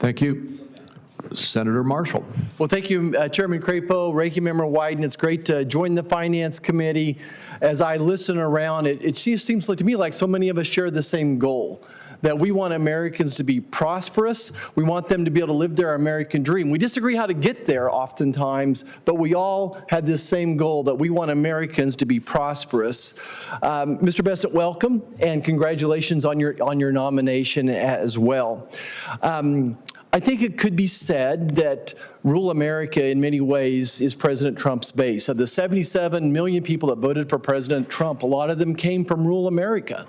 Thank you. Senator Marshall. Well, thank you, Chairman Crapo, Ranking Member Wyden. It's great to join the Finance Committee. As I listen around, it just seems like to me like so many of us share the same goal, that we want Americans to be prosperous. We want them to be able to live their American dream. We disagree how to get there oftentimes, but we all had this same goal, that we want Americans to be prosperous. Mr. Bessent, welcome, and congratulations on your nomination as well. I think it could be said that Rural America in many ways is President Trump's base. Of the 77 million people that voted for President Trump, a lot of them came from rural America.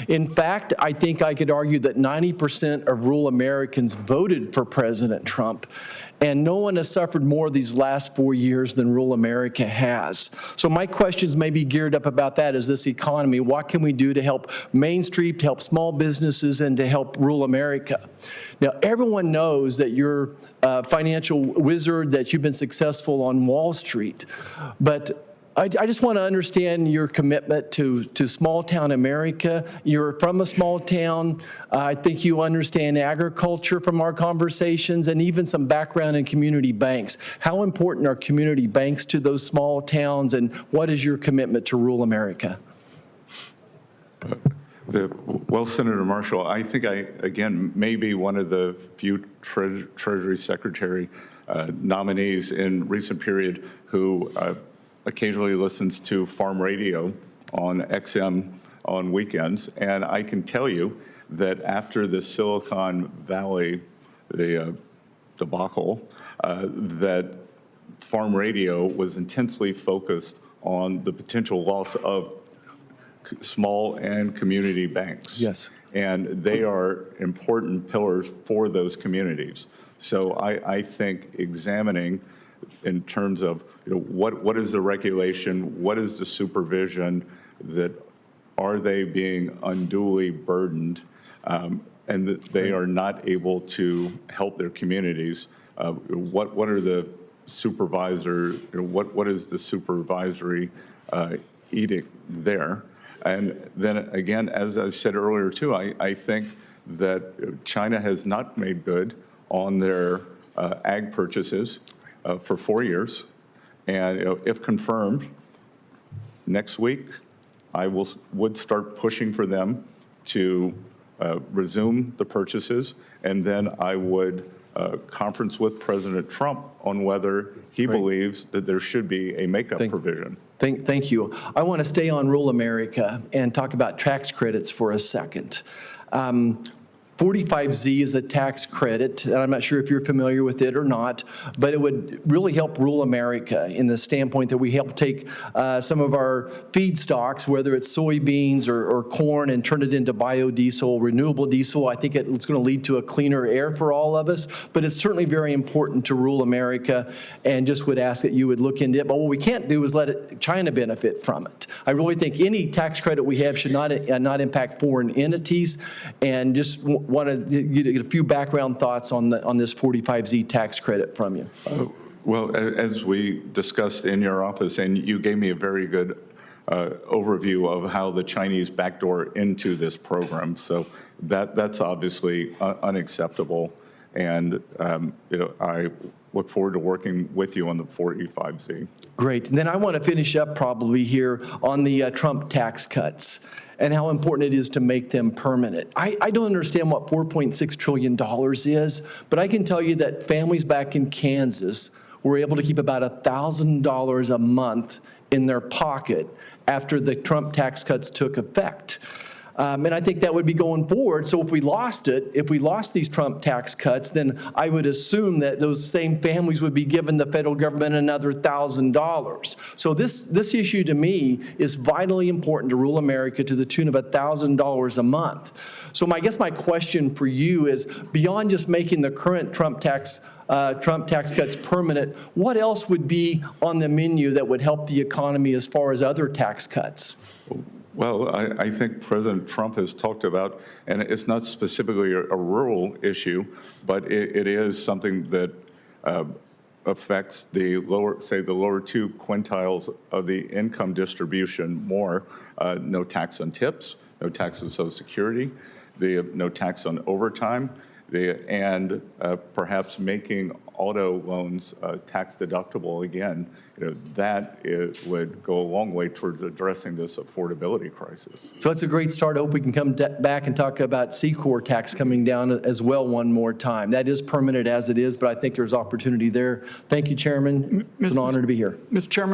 In fact, I think I could argue that 90% of rural Americans voted for President Trump. And no one has suffered more these last 4 years than rural America has. So my questions may be geared up about that as this economy. What can we do to help Main Street, to help small businesses, and to help rural America? Now, everyone knows that you're a financial wizard, that you've been successful on Wall Street. But I just want to understand your commitment to small town America. You're from a small town. I think you understand agriculture from our conversations, and even some background in community banks. How important are community banks to those small towns, and what is your commitment to rural America? Well, Senator Marshall, I think I, again, may be one of the few Treasury Secretary nominees in recent period who occasionally listens to farm radio on XM on weekends. And I can tell you that after the Silicon Valley debacle, that farm radio was intensely focused on the potential loss of small and community banks. Yes. And they are important pillars for those communities. So I think examining in terms of what is the regulation, what is the supervision, that are they being unduly burdened, and that they are not able to help their communities. What are the what is the supervisory edict there? And then again, as I said earlier too, I think that China has not made good on their ag purchases for 4 years. And if confirmed, next week, I would start pushing for them to resume the purchases, and then I would conference with President Trump on whether he believes that there should be a makeup provision. Thank you. I want to stay on rural America and talk about tax credits for a second. 45Z is a tax credit, and I'm not sure if you're familiar with it or not, but it would really help rural America in the standpoint that we help take some of our feedstocks, whether it's soybeans or corn, and turn it into biodiesel, renewable diesel. I think it's going to lead to a cleaner air for all of us, but it's certainly very important to rural America, and just would ask that you would look into it. But what we can't do is let China benefit from it. I really think any tax credit we have should not impact foreign entities, and just want to get a few background thoughts on this 45Z tax credit from you. Well, as we discussed in your office, and you gave me a very good overview of how the Chinese backdoor into this program. So that's obviously unacceptable, and I look forward to working with you on the 45Z. Great. And then I want to finish up probably here on the Trump tax cuts and how important it is to make them permanent. I don't understand what $4.6 trillion is, but I can tell you that families back in Kansas were able to keep about $1,000 a month in their pocket after the Trump tax cuts took effect. And I think that would be going forward. So if we lost these Trump tax cuts, then I would assume that those same families would be giving the federal government another $1,000. So this issue to me is vitally important to rural America to the tune of $1,000 a month. So I guess my question for you is, beyond just making the current Trump tax cuts permanent, what else would be on the menu that would help the economy as far as other tax cuts? Well, I think President Trump has talked about, and it's not specifically a rural issue, but it is something that affects the lower, say, the lower two quintiles of the income distribution more. No tax on tips, no tax on Social Security, no tax on overtime, And perhaps making auto loans tax deductible again, that would go a long way towards addressing this affordability crisis. So that's a great start. I hope we can come back and talk about C-Corp tax coming down as well one more time. That is permanent as it is, but I think there's opportunity there. Thank you, Chairman. It's an honor to be here. Mr. Chairman,